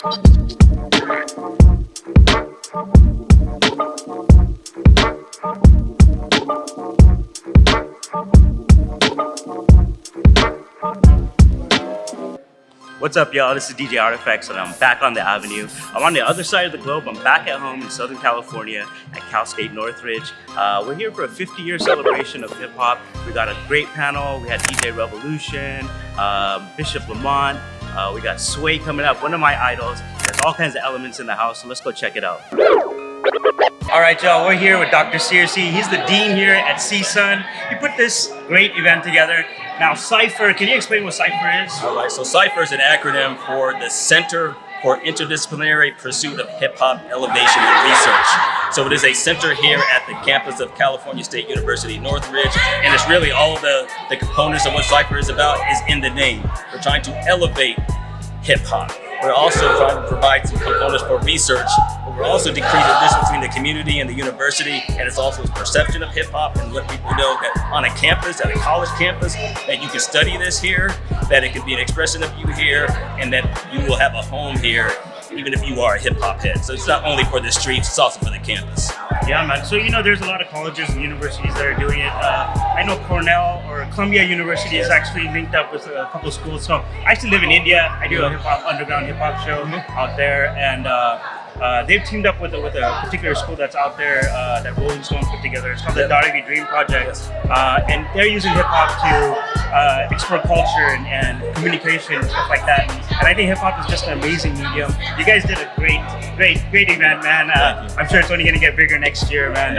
What's up, y'all? This is DJ Artifx, and I'm back on the Avenue. I'm on the other side of the globe. I'm back at home in Southern California at Cal State Northridge. We're here for a 50-year celebration of hip-hop. We got a great panel. We had DJ Revolution, Bishop Lamont. We got Sway coming up, one of my idols. There's all kinds of elements in the house, so let's go check it out. All right, y'all, we're here with Dr. Searcy. He's the dean here at CSUN. He put this great event together. Now, Cipher, can you explain what Cipher is? All right, so Cipher is an acronym for the Center for Interdisciplinary Pursuit of Hip Hop Elevation and Research. So it is a center here at the campus of California State University, Northridge, and it's really all of the components of what Cipher is about is in the name. We're trying to elevate hip hop. We're also trying to provide some components for research, but we're also decreasing the distance between the community and the university, and it's also a perception of hip hop and let people know that on a campus, at a college campus, that you can study this here, that it can be an expression of you here, and that you will have a home here, even if you are a hip hop head. So it's not only for the streets, it's also for the campus. Yeah, man. So, there's a lot of colleges and universities that are doing it. I know Cornell or Columbia University is actually linked up with a couple of schools. So I actually live in India. I do a underground hip hop show out there, and they've teamed up with a particular school that's out there that Rolling Stone put together. It's called the Darby Dream Project, and they're using hip hop to explore culture and communication and stuff like that. And I think hip hop is just an amazing medium. You guys did a great event, man. I'm sure it's only going to get bigger next year, man.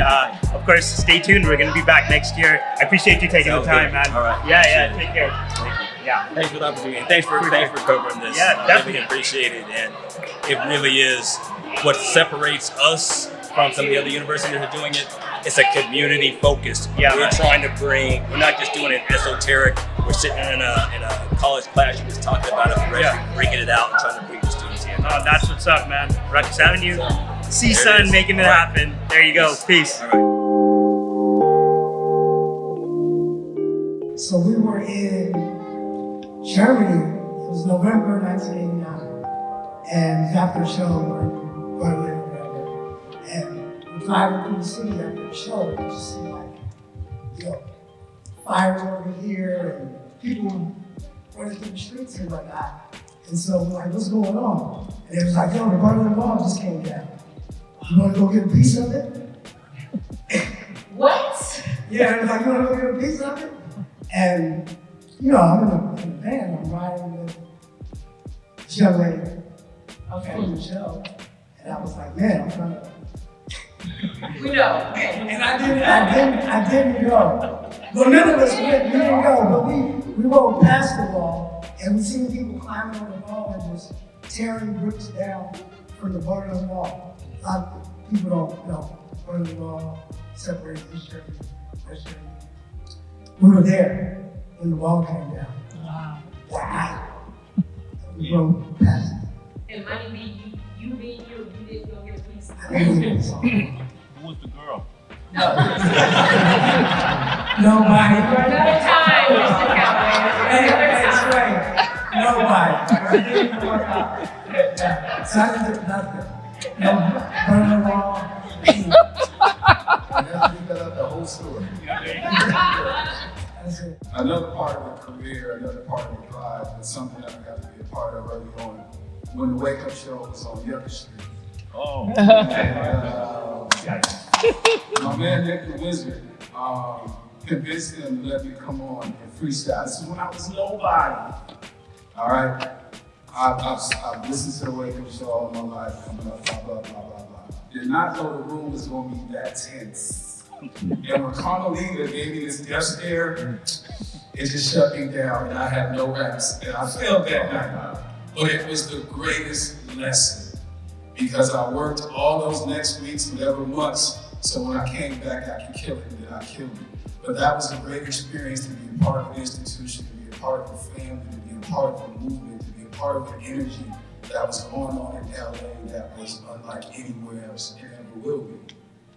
Of course, stay tuned. We're going to be back next year. I appreciate you taking the time, man. All right. Yeah. Take care. Thank you. Yeah. Thanks for the opportunity. Thanks for covering this. Yeah, definitely. I really appreciate it, and it really is what separates us from some of the other universities that are doing it. It's a community focused. Yeah, we're man. trying to we're not just doing it esoteric. We're sitting in a college classroom just talking about it, bringing it out and trying to bring the students in. Oh, that's what's up, man. Rukus Avenue, CSUN making it happen. There you go. Peace. All right. So we were in Germany. It was November 1989. And it was after the show in Berlin, and we're driving through the city after the show, and you just see fires over here and people running through the streets and whatnot. And so we're like, what's going on? And it was like, the Berlin Wall just came down. You want to go get a piece of it? What? Yeah, it was like, you want to go get a piece of it? And, I'm in the van, I'm riding with this young lady from the show. And I was like, man, I'm trying to. We know. And I didn't go. Well, none of us went, we didn't go, but we rode past the wall and we seen people climbing on the wall and just tearing bricks down from the Berlin Wall. A lot of people don't know. Berlin Wall separates history. We were there when the wall came down. Wow. We rode past it. And money be you being you didn't go get a piece. Who was the girl? Nobody. For another time, Mr. Calloway. That's right. Nobody. It didn't work out. So I did nothing. No, burn the wall. That's the whole story. That's it. Another part of the career, another part of the drive, is something that we got to be a part of early on. When the Wake Up Show was on Yucca Street. Oh. And, my man Nick the Wizard convinced him to let me come on and freestyle. This is when I was nobody. All right? I've listened to the Wake Up Show all my life, coming up, blah, blah, blah, blah, blah. Did not know the room was going to be that tense. And when Carmelita gave me this death stare, it just shut me down and I had no reps. And I failed that night. But it was the greatest lesson because I worked all those next weeks, whatever months, so when I came back, I could kill it, and then I killed it. But that was a great experience to be a part of an institution, to be a part of a family, to be a part of a movement, to be a part of an energy that was going on in LA that was unlike anywhere else and ever will be.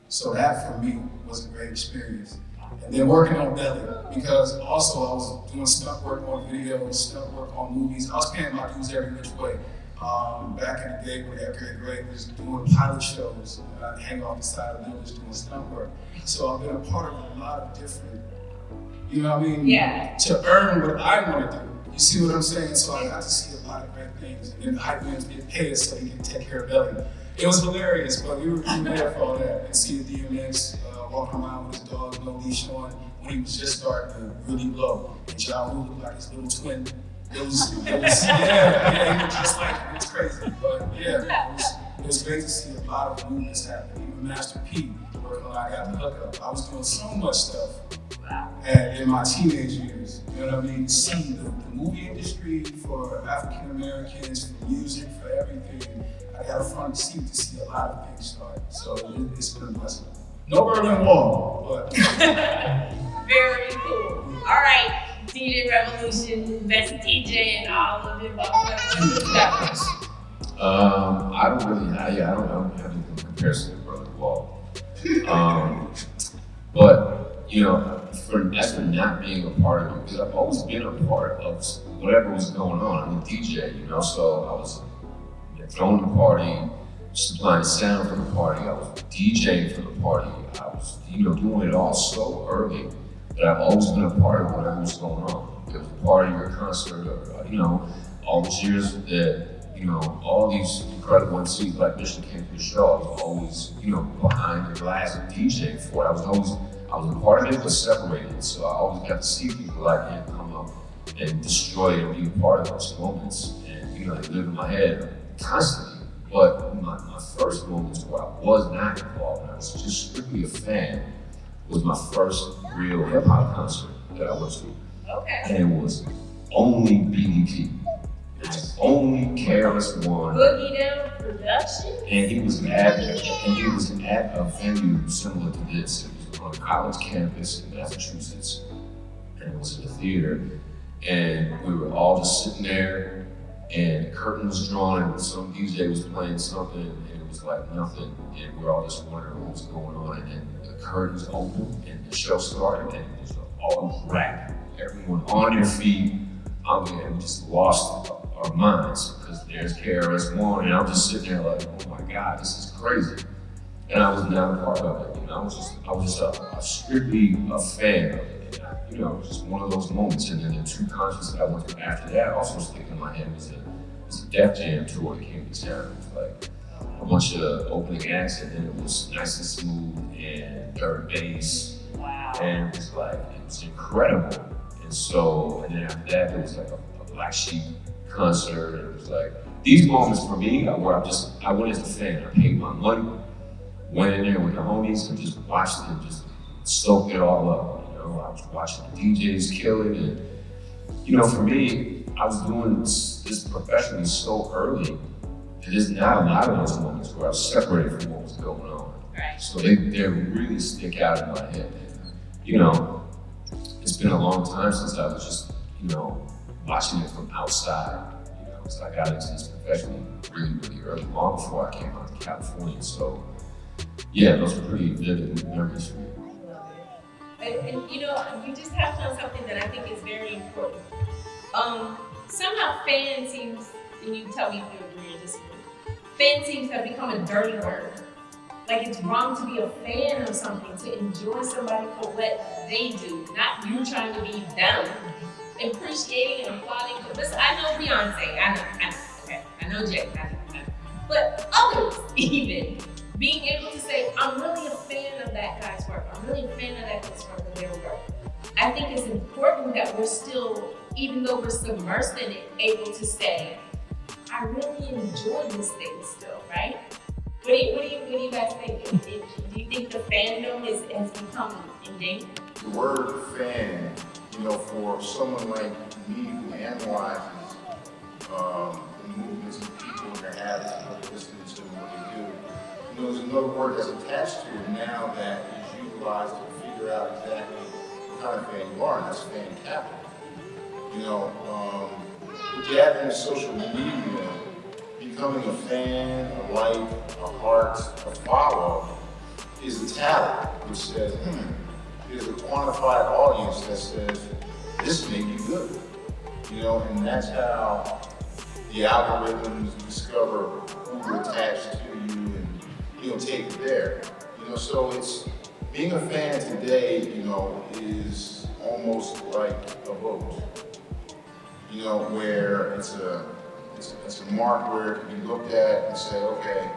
So that for me was a great experience. And then working on Belly, because also I was doing stunt work on videos, stunt work on movies. I was paying my dues every which way. back in the day when every grade was doing pilot shows, I'd hang off the side of the buildings doing stunt work. So I've been a part of a lot of different, you know what I mean? Yeah. To earn what I want to do. You see what I'm saying? So I got to see a lot of great things. And then the hype man's get paid so he can take care of Belly. It was hilarious, but we were there for all that. And see the DMX walking around with his dog, no leash on, when he was just starting to really blow. And Ja Rule looked like his little twin. It was he was just like, it was crazy. But yeah, it was great to see a lot of movements happen. Even Master P, working on I Got the Hookup. I was doing so much stuff in my teenage years. You know what I mean? See the movie industry for African Americans, for music, for everything. I got a front seat to see a lot of things start. So it's been a blessing. No Berlin Wall, but. Very cool. All right, DJ Revolution, best DJ and all of it. I don't have any comparison to Berlin Wall. But you know, as for not being a part of it, because I've always been a part of whatever was going on. I'm a DJ, you know, so I was throwing the party, supplying sound for the party, I was DJing for the party, I was, you know, doing it all so early that I've always been a part of whatever was going on. It was a party or a concert or, you know, all those years that, you know, all these incredible MCs like Mission came to the show, I was always, you know, behind the glass and DJing for it. I was a part of it, but separated. So I always got to see people like him come up and destroy it and be a part of those moments. And, you know, they live in my head constantly. But my first moments where I was not involved, and I was just strictly a fan, was my first real hip hop concert that I went to. Okay. And it was only BDP. It was only KRS-One. Boogie Down Production? And he was at a venue similar to this. It was on a college campus in Massachusetts. And it was in a theater. And we were all just sitting there, and the curtain was drawn, and some DJ was playing something, and it was like nothing. And we were all just wondering what was going on. And then the curtains opened, and the show started, and it was all rap. Everyone on their feet. We just lost our minds, because there's KRS-One, and I'm just sitting there like, oh my God, this is crazy. And I was not a part of it. You know, I was just strictly a fan of it. And you know, it was just one of those moments. And then the two concerts that I went to after that also sticking in my head was the Def Jam tour that came to town. It was like a bunch of opening acts, and then it was nice and smooth and third bass. Wow. And it was incredible. And then after that, there was like a Black Sheep concert, and it was like, these moments for me are where I went as a fan. I paid my money, went in there with the homies, and just watched it and just soaked it all up. You know, I was watching the DJs kill it, and you know, for me, I was doing this professionally so early that there's not a lot of those moments where I was separated from what was going on. Right. So they really stick out in my head. And, you know, it's been a long time since I was just, you know, watching it from outside. You know, so I got into this professionally really, really early, long before I came out to California. So, yeah, those are pretty vivid memories for me. I love it. And you know, you just touched on something that I think is very important. Somehow fan seems, and you tell me if you agree or disagree, fan seems to have become a dirty word. Like it's wrong to be a fan of something, to enjoy somebody for what they do, not you trying to be them. Appreciating and applauding. Listen, I know Beyonce, I know Jay, I know. But others even, being able to say, I'm really a fan of that guy's work. I'm really a fan of that guy's work of their work. I think it's important that we're still, even though we're submersed in it, able to say, I really enjoy this thing still, right? What do you guys think? Do you think the fandom has become endangered? The word fan, you know, for someone like me who analyzes the movements of people and their habits and what they're listening to and what they do, you know, there's another word that's attached to it now that is utilized to figure out exactly what kind of fan you are, and that's fan capital. You know, with the advent of social media, becoming a fan, a like, a heart, a follow is a talent which says, there's a quantified audience that says, this may be good. You know, and that's how the algorithms discover who attached to you and, take it there. So it's, being a fan today, is almost like a vote. Where it's a mark where it can be looked at and say, okay,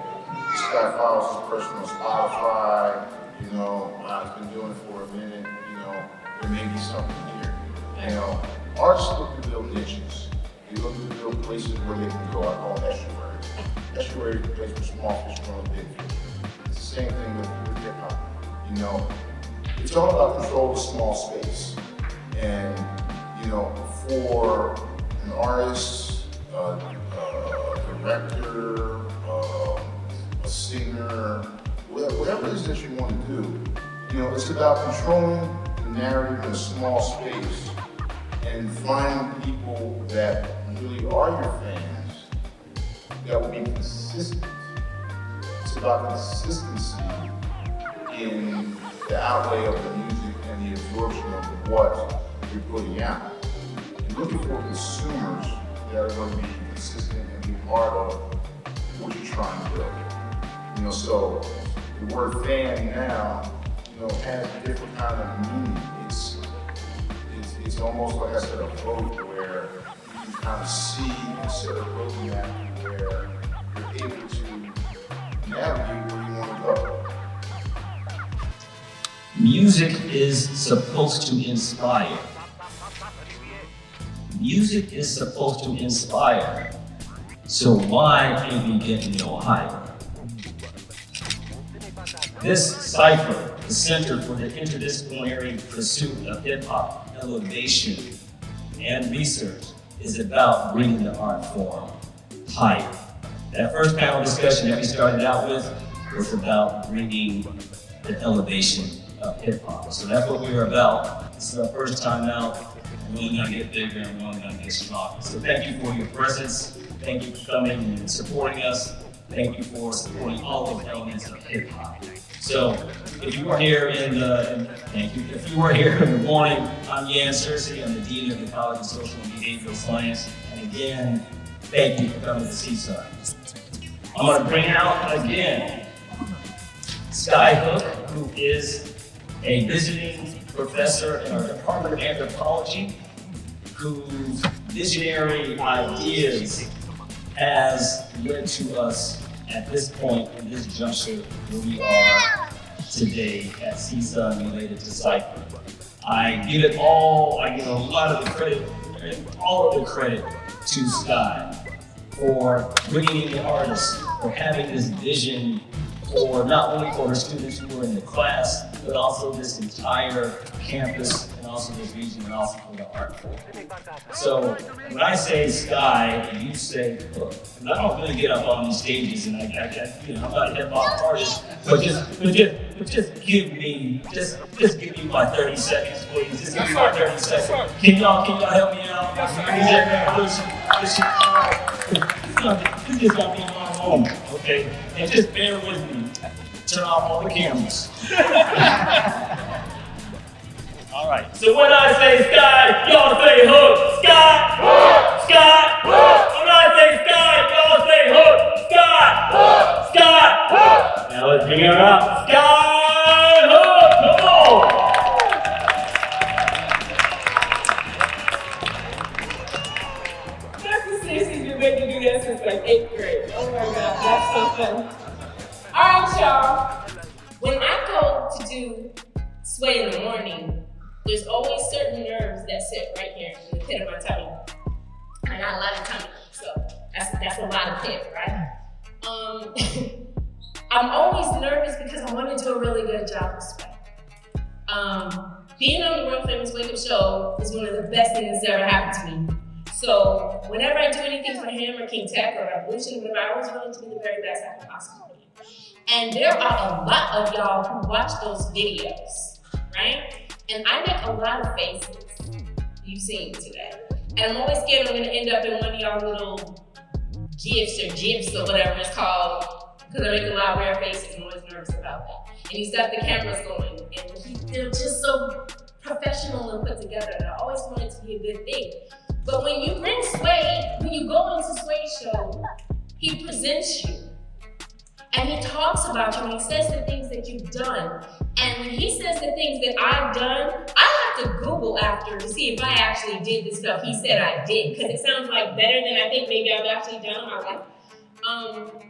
this guy follows this person on Spotify, he's been doing it for a minute, there may be something here. Artists look to build niches. They look to build places where they can go. I call it estuary. Estuary is a place where small fish grow in big fish. It's the same thing with hip hop. It's all about control of small space. And, for an artist, a director, a singer, whatever it is that you want to do, it's about controlling the narrative in a small space and finding people that really are your fans that will be consistent. It's about consistency in the outlay of the music and the absorption of what you're putting out. And looking for consumers that are going to be consistent and be part of what you're trying to build. So the word fan now, has a different kind of meaning. It's almost like I said, a vote where you can kind of see instead of looking at where you're able to navigate where you want to go. Music is supposed to inspire. Music is supposed to inspire. So why ain't we getting no higher? This Cipher, the Center for the Interdisciplinary Pursuit of Hip Hop, Elevation, and Research, is about bringing the art form higher. That first panel discussion that we started out with was about bringing the elevation of hip hop. So that's what we were about. This is our first time out. We're only gonna get bigger and we're only gonna get stronger. So thank you for your presence. Thank you for coming and supporting us. Thank you for supporting all of the elements of hip hop. So if you were here if you were here in the morning, I'm Yan Cersei. I'm the Dean of the College of Social and Behavioral Science. And again, thank you for coming to CSUN. I'm gonna bring out again Skyhook, who is a visiting professor in our Department of Anthropology, whose visionary ideas has led to us at this point, in this juncture, where we are today at CSUN related to Cipher. I give a lot of the credit, all of the credit to Sky for bringing in the artists, for having this vision for not only for the students who were in the class, but also this entire campus and also this region and also for the art form. So when I say Sky and you say Hook, I don't really get up on these stages and I'm not a hip hop artist, but just give me my 30 seconds, please. Just give me my 30 seconds. Can y'all help me out? This just got me in my moment, okay? And just bear with me. Turn off all the cameras. All right. So when I say Sky, y'all say Hook. Sky, Hook, Sky, Hook. When I say Sky, y'all say Hook. Sky, Hook, Sky, Hook. Now let's bring her out. Sky, Hook. Come on. Dr. Stacey's been making me do that since like 8th grade. Oh my God, that's so fun. All right, y'all. When I go to do Sway in the morning, there's always certain nerves that sit right here in the pit of my tummy. I got a lot of tummy, so that's a lot of pit, right? I'm always nervous because I want to do a really good job of Sway. Being on the world famous Wake Up Show is one of the best things that's ever happened to me. So whenever I do anything for him or King Tech or Revolution, whatever, I always want it to be the very best I can possibly be. And there are a lot of y'all who watch those videos, right? And I make a lot of faces you've seen today. And I'm always scared I'm gonna end up in one of y'all little GIFs or whatever it's called, because I make a lot of rare faces. I'm always nervous about that. And he's got the cameras going, and they're just so professional and put together. And I always want it to be a good thing. But when you bring Sway, when you go into Sway's show, he presents you. And he talks about you and he says the things that you've done. And when he says the things that I've done, I have to Google after to see if I actually did the stuff he said I did, because it sounds like better than I think maybe I've actually done in my life.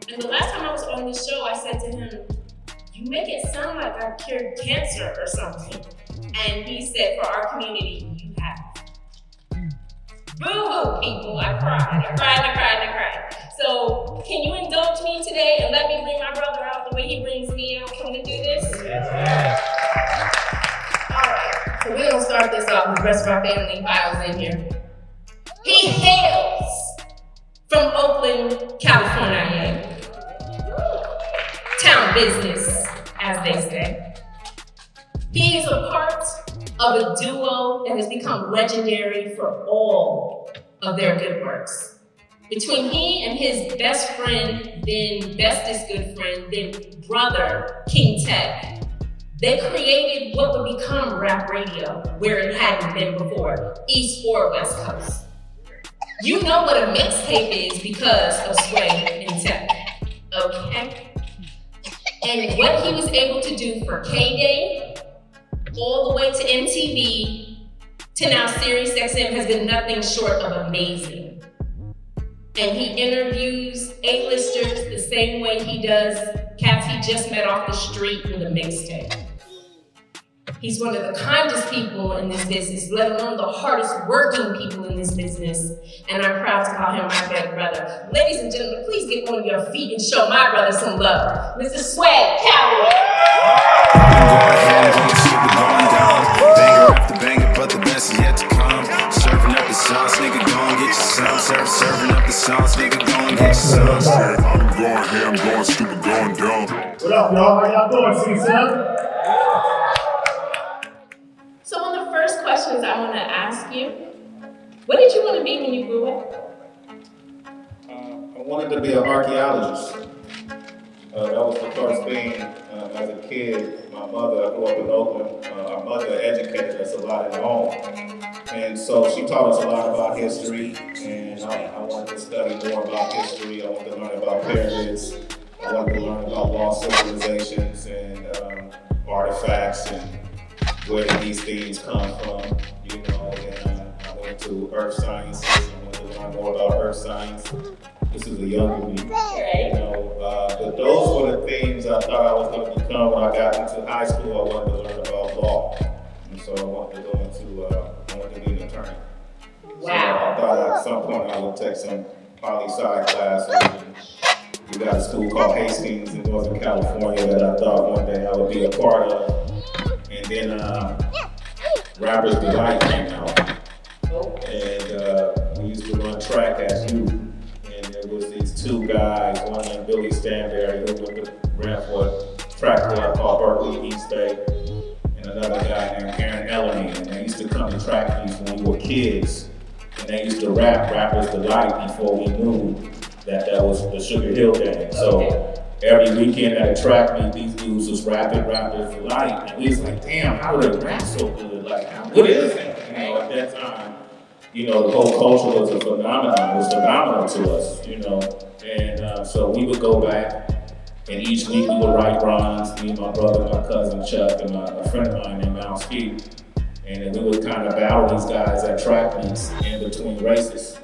And the last time I was on this show, I said to him, you make it sound like I cured cancer or something. And he said, for our community, you have. Boo-hoo, people, I cried. So, can you indulge me today and let me bring my brother out the way he brings me out? Can we do this? Yes. All right, so we're gonna start this off with the rest of our family files in here. He hails from Oakland, California. Town business, as they say. He is a part of a duo that has become legendary for all of their good works. Between he and his best friend, then bestest good friend, then brother, King Tech, they created what would become rap radio, where it hadn't been before, East or West Coast. You know what a mixtape is because of Sway and Tech, okay? And what he was able to do for K-Day, all the way to MTV, to now SiriusXM has been nothing short of amazing. And he interviews A-listers the same way he does cats he just met off the street with a mixtape. He's one of the kindest people in this business, let alone the hardest working people in this business. And I'm proud to call him my big brother. Ladies and gentlemen, please get on your feet and show my brother some love. Mr. Sway Calloway. Banger after banger, but the best is yet to come. Serving up the sauce, nigga, go and get your some. Serving up the sauce, nigga, go and get your some. I'm going ham, going stupid, going dumb. What up, y'all? How y'all doing, CSUN? So one of the first questions I want to ask you, what did you want to be when you grew up? I wanted to be an archaeologist. That was the first thing as a kid. My mother, I grew up in Oakland, our mother educated us a lot at home. And so she taught us a lot about history, and I wanted to study more about history. I wanted to learn about pyramids. I wanted to learn about lost civilizations and artifacts and where did these things come from, you know. And I went to earth sciences. I wanted to learn more about earth science. This is a younger me, you know. But those were the things I thought I was going to become when I got into high school. I wanted to learn about law, and so I wanted to go into, I wanted to be an attorney. Wow. So I thought at some point I would take some poli-sci classes. We got a school called Hastings in Northern California that I thought one day I would be a part of. And then Rapper's Delight came out, and we used to run track as youth. There was these two guys, one named Billy Stanberry, who ran for a track club called Berkeley East State, and another guy named Aaron Ellamy. And they used to come to track meets when we were kids, and they used to rap Rapper's Delight before we knew that was the Sugar Hill Gang. So every weekend at a track meet, these dudes was rapping Rapper's Delight, and we was like, damn, how do they rap so good? Like, what is it? You know, at that time, you know, the whole culture was a phenomenon. It was phenomenal to us, you know. And so we would go back, and each week we would write rhymes, me and my brother, my cousin Chuck, and a friend of mine named Al Ski. And then we would kind of battle these guys at track meets in between races.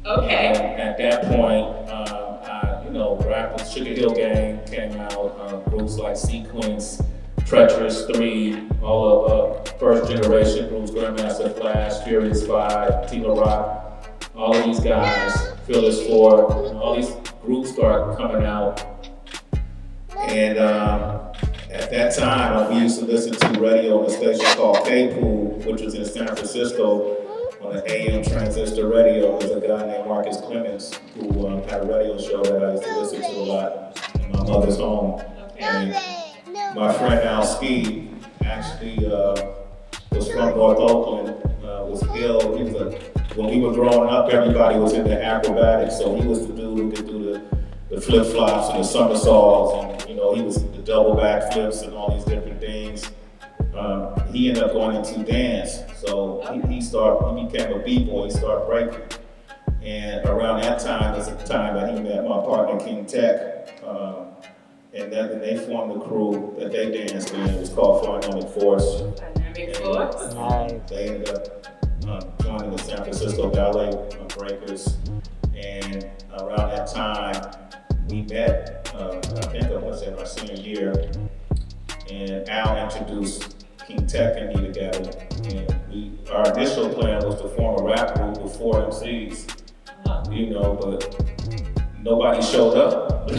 Okay. And at that point, you know, rappers, Sugar Hill Gang came out, groups like Sequence, Treacherous 3, all of first generation groups, Grandmaster Flash, Furious 5, Tino Rock, all of these guys, Fearless 4, and all these groups started coming out. And at that time, we used to listen to radio on a station called K-Pool, which was in San Francisco, on an AM transistor radio. There's a guy named Marcus Clemens who had a radio show that I used to listen to a lot in my mother's home. And my friend Al Ski actually was from North Oakland, was ill. When we were growing up, everybody was into acrobatics, so he was the dude who could do the flip-flops and the somersaults, and you know, he was the double back flips and all these different things. he ended up going into dance. So he became a b-boy, he started breaking. And around that time was the time that he met my partner, King Tech. And then they formed the crew that they danced in. It was called Dynamic Force. Dynamic Force? They ended up joining the San Francisco Ballet Breakers. And around that time, we met, I think I was in our senior year. And Al introduced King Tech and me together. And our initial plan was to form a rap group with 4 MCs. You know, but nobody showed up.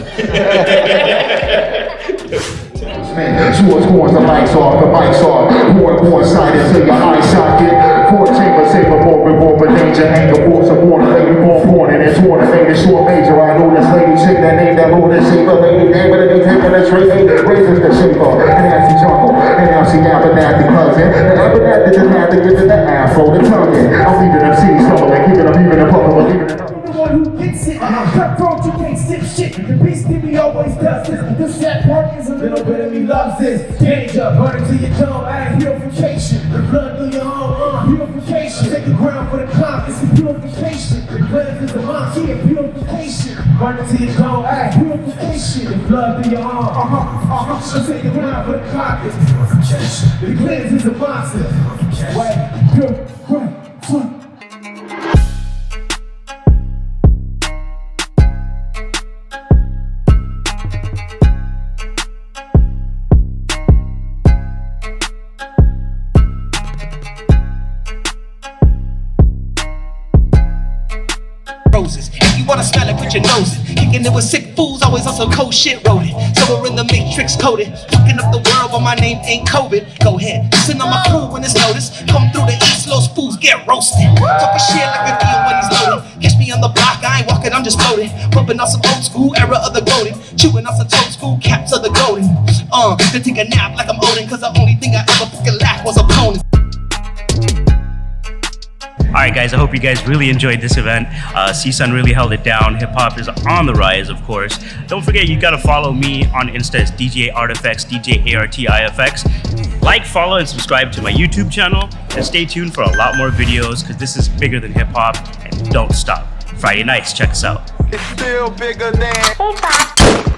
Swords, horns, the lights off, born sight until your eye socket. 4 chambers, saber, more, but danger, anger, force of warning, lady born, and it's warning, made it short major. I know this lady chick that name that Lord and Savior, lady name, but it ain't taking a straight, raises the shaper, and now she jungle, and now she Abernathy cousin, and Abernathy did not to get to the afro, the tongue in. I'm leaving them cities stumbling, keeping them even in public, leaving it up. Who gets it? Cutthroat, you can't sip shit. The beast in me always does this. This sad part is a little bit of me loves this. Danger, burning to your dome, add purification. The blood through your home, purification. Take the ground for the clock, it's a purification. The blood is the monster, purification. Burning to your dome, add purification. The blood through your arm, So take the ground for the clock, it's purification. The blood is a monster. Wait, purification. If you wanna smell it, put your nose in. Kicking it with sick fools, always on some cold shit rolling. So we're in the matrix coded. Fucking up the world, but my name ain't COVID. Go ahead, listen on my crew when it's noticed. Come through the east, those fools get roasted. Talking shit like a deal when he's loaded. Catch me on the block, I ain't walking, I'm just floating. Bumping on some old school era of the golden. Chewing on some old school caps of the golden. Then take a nap like I'm Odin, cause the only thing I ever fucking lacked was opponents. Alright guys, I hope you guys really enjoyed this event. CSUN really held it down. Hip hop is on the rise, of course. Don't forget, you gotta follow me on Insta. It's DJ Artifx, DJ Artifx. Like, follow, and subscribe to my YouTube channel. And stay tuned for a lot more videos, because this is bigger than hip hop. And don't stop. Friday nights, check us out. It's still bigger than hip hop.